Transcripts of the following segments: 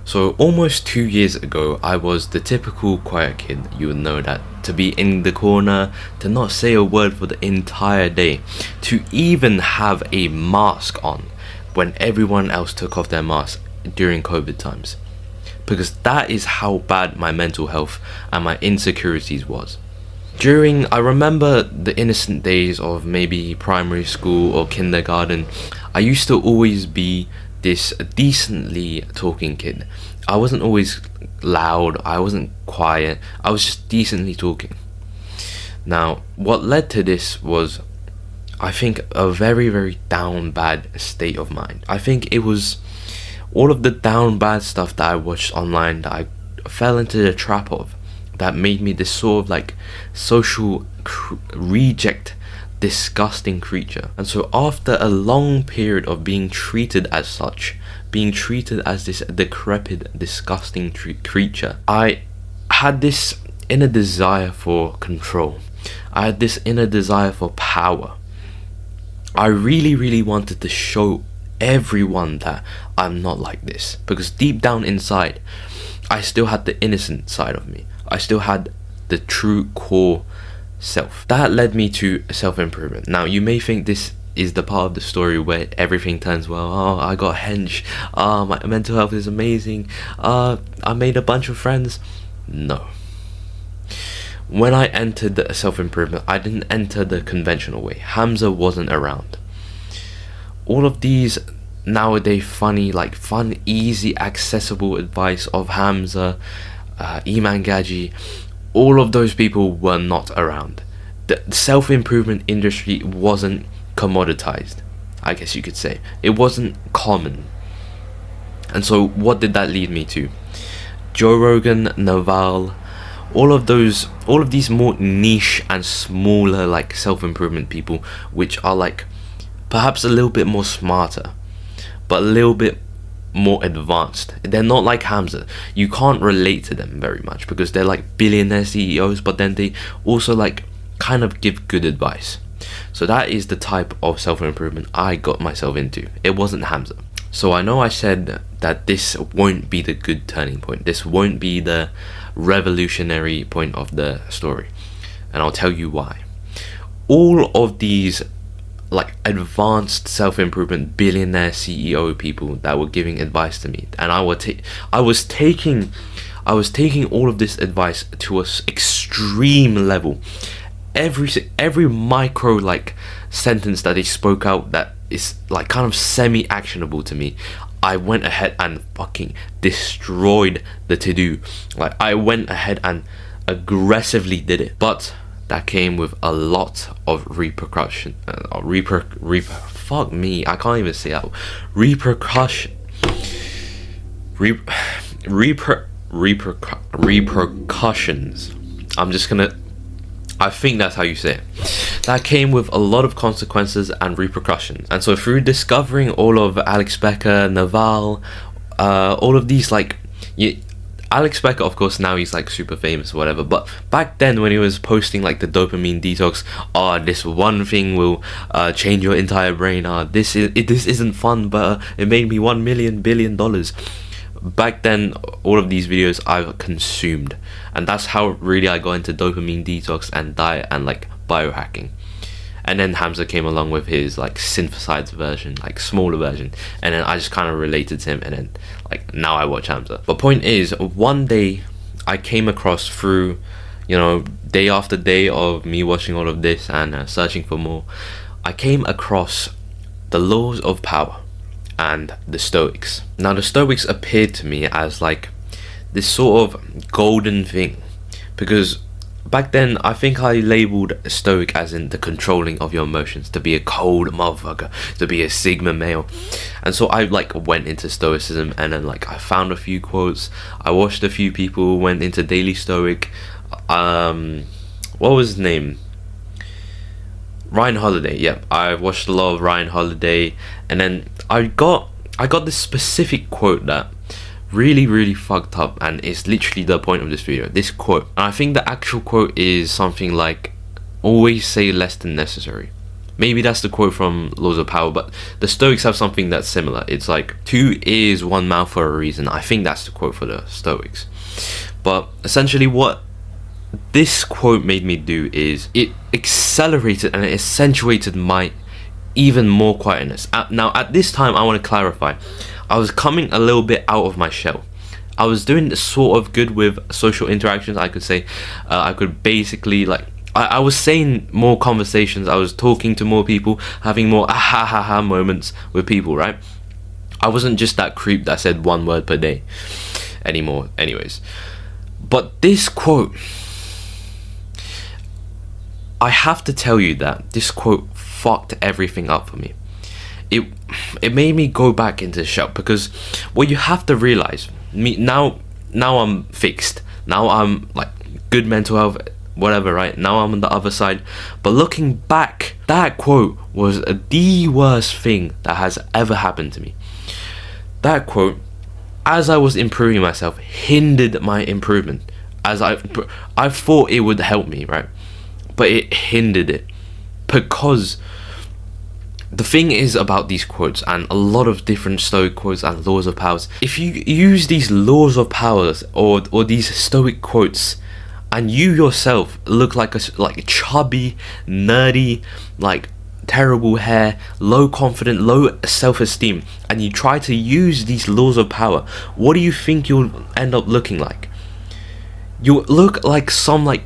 So almost 2 years ago, I was the typical quiet kid. You would know that. To be in the corner, to not say a word for the entire day, to even have a mask on when everyone else took off their mask during COVID times. Because that is how bad my mental health and my insecurities was. I remember the innocent days of maybe primary school or kindergarten. I used to always be this decently talking kid. I wasn't always loud, I wasn't quiet, I was just decently talking. Now, what led to this was, I think, a very, very down bad state of mind. I think it was all of the down bad stuff that I watched online that I fell into the trap of, that made me this sort of like social reject, disgusting creature. And so after a long period of being treated as such, being treated as this decrepit, disgusting creature, I had this inner desire for control. I had this inner desire for power. I really, really wanted to show everyone that I'm not like this, because deep down inside I still had the innocent side of me. I still had the true core self. That led me to self-improvement. Now, you may think this is the part of the story where everything turns well. Oh, I got hench. My mental health is amazing. I made a bunch of friends. No. When I entered the self-improvement, I didn't enter the conventional way. Hamza wasn't around. All of these nowadays fun, easy, accessible advice of Hamza, Iman Gaji, all of those people were not around. The self-improvement industry wasn't commoditized, I guess you could say. It wasn't common. And so what did that lead me to? Joe Rogan, Naval, all of these more niche and smaller like self-improvement people, which are like perhaps a little bit more smarter, but a little bit more advanced. They're not like Hamza. You can't relate to them very much because they're like billionaire CEOs, but then they also like kind of give good advice. So that is the type of self-improvement I got myself into. It wasn't Hamza. So I know I said that this won't be the good turning point. This won't be the revolutionary point of the story. And I'll tell you why. All of these like advanced self-improvement billionaire CEO people that were giving advice to me, and I was taking all of this advice to an extreme level. Every micro like sentence that they spoke out that is like kind of semi-actionable to me, I went ahead and fucking destroyed the to-do. Like, I went ahead and aggressively did it, but that came with a lot of repercussion. Fuck me, I can't even say that. Repercussions. I think that's how you say it. That came with a lot of consequences and repercussions. And so through discovering all of Alex Becker, Naval, all of these Alex Becker, of course, now he's like super famous or whatever, but back then when he was posting like the dopamine detox, this one thing will change your entire brain, this isn't fun, but it made me $1 billion. Back then, all of these videos I've consumed, and that's how really I got into dopamine detox and diet and like biohacking. And then Hamza came along with his like synthesized version, like smaller version, and then I just kind of related to him, and then like now I watch Hamza. But point is, one day I came across, through day after day of me watching all of this and searching for more, I came across the laws of power and the Stoics. Now the Stoics appeared to me as like this sort of golden thing, because back then I think I labelled stoic as in the controlling of your emotions, to be a cold motherfucker, to be a sigma male. And so I like went into stoicism, and then like I found a few quotes, I watched a few people, went into daily stoic. What was his name? Ryan Holiday. Yeah, I watched a lot of Ryan Holiday, and then I got this specific quote that really, really fucked up, and it's literally the point of this video. This quote, and I think the actual quote is something like, always say less than necessary. Maybe that's the quote from Laws of Power, but the Stoics have something that's similar. It's like, 2 ears, 1 mouth for a reason. I think that's the quote for the Stoics. But essentially what this quote made me do is it accelerated and it accentuated my even more quietness. Now at this time, I want to clarify, I was coming a little bit out of my shell. I was doing sort of good with social interactions, I could say. I could basically, like, I was saying more conversations, I was talking to more people, having more ah ha ha moments with people, right? I wasn't just that creep that said 1 word per day anymore, anyways. But this quote, I have to tell you that this quote fucked everything up for me. It made me go back into the shell, because what you have to realize, now I'm fixed. Now I'm like good mental health, whatever, right? Now I'm on the other side. But looking back, that quote was the worst thing that has ever happened to me. That quote, as I was improving myself, hindered my improvement. As I thought it would help me, right? But it hindered it, because the thing is about these quotes and a lot of different Stoic quotes and laws of powers, if you use these laws of powers or these Stoic quotes, and you yourself look like a chubby, nerdy, like terrible hair, low confident, low self-esteem, and you try to use these laws of power, what do you think you'll end up looking like? You look like some like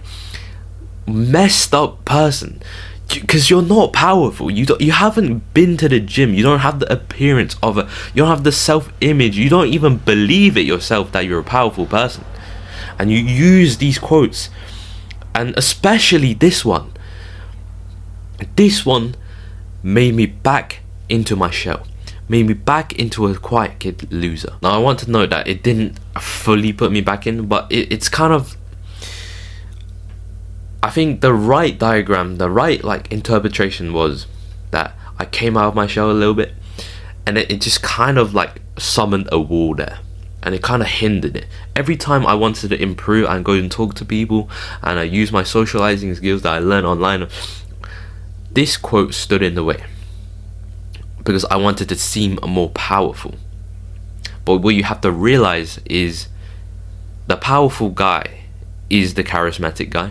messed up person, because you're not powerful. You haven't been to the gym. You don't have the appearance of a, you don't have the self-image. You don't even believe it yourself that you're a powerful person. And you use these quotes, and especially this one made me back into my shell, made me back into a quiet kid loser. Now I want to note that it didn't fully put me back in, but it's kind of, I think the right diagram, the right like interpretation was that I came out of my shell a little bit, and it just kind of like summoned a wall there, and it kind of hindered it. Every time I wanted to improve and go and talk to people, and I use my socializing skills that I learned online, this quote stood in the way, because I wanted to seem more powerful. But what you have to realize is the powerful guy is the charismatic guy.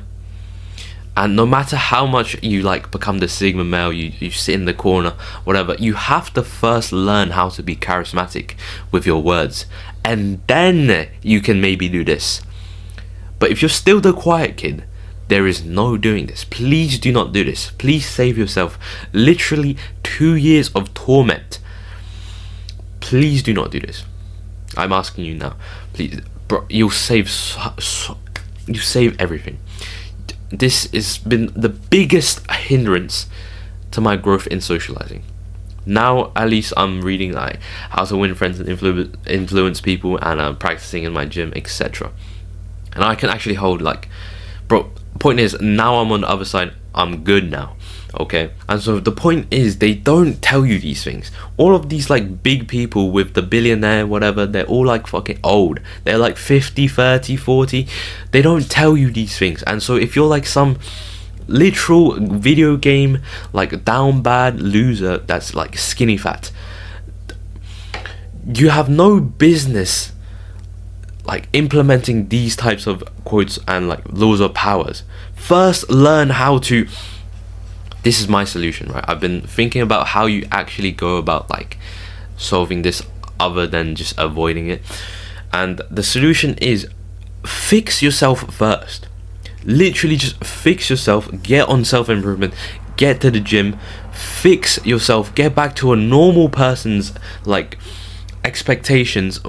And no matter how much you like become the Sigma male, you sit in the corner, whatever, you have to first learn how to be charismatic with your words, and then you can maybe do this. But if you're still the quiet kid, there is no doing this. Please do not do this. Please save yourself literally 2 years of torment. Please do not do this. I'm asking you now. Please, bro, you'll save you save everything. This has been the biggest hindrance to my growth in socializing. Now at least I'm reading like how to win friends and influence people, and I'm practicing in my gym, etc. And I can actually hold like, bro, point is, now I'm on the other side, I'm good now, okay? And so the point is, they don't tell you these things. All of these like big people with the billionaire whatever, they're all like fucking old. They're like 50, 30, 40. They don't tell you these things. And so if you're like some literal video game like down bad loser that's like skinny fat, you have no business like implementing these types of quotes and like laws of powers. First learn how to, this is my solution, right? I've been thinking about how you actually go about like solving this other than just avoiding it, and the solution is fix yourself first. Literally just fix yourself, get on self-improvement, get to the gym, fix yourself, get back to a normal person's like expectations.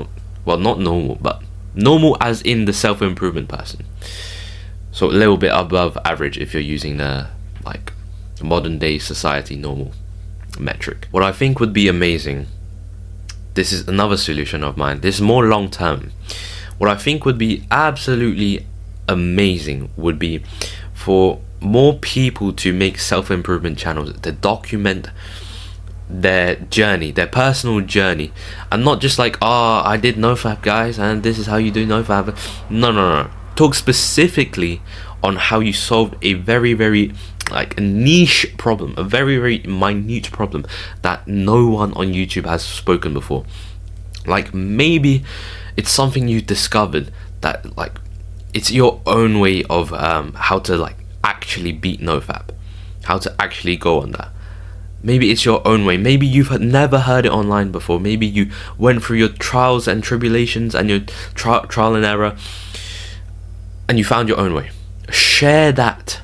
Well, not normal, but normal as in the self-improvement person, so a little bit above average if you're using the like modern day society normal metric. What I think would be amazing, this is another solution of mine, this is more long term. What I think would be absolutely amazing would be for more people to make self-improvement channels to document their journey, their personal journey, and not just like, oh, I did nofap, guys, and this is how you do nofap. No. Talk specifically on how you solved a very like a niche problem, a very, very minute problem that no one on YouTube has spoken before. Like, maybe it's something you discovered that, like, it's your own way of how to, like, actually beat nofap, how to actually go on that. Maybe it's your own way. Maybe you've never heard it online before. Maybe you went through your trials and tribulations and your trial and error, and you found your own way. Share that.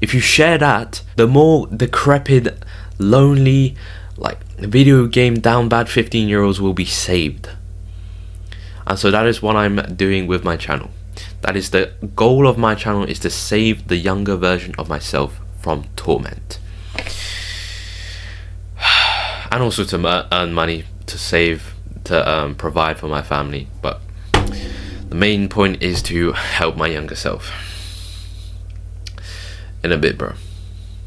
If you share that, the more decrepit, lonely, like, video game down bad 15-year-olds will be saved. And so that is what I'm doing with my channel. That is the goal of my channel, is to save the younger version of myself from torment. And also to earn money, to save, to provide for my family. But the main point is to help my younger self. In a bit, bro.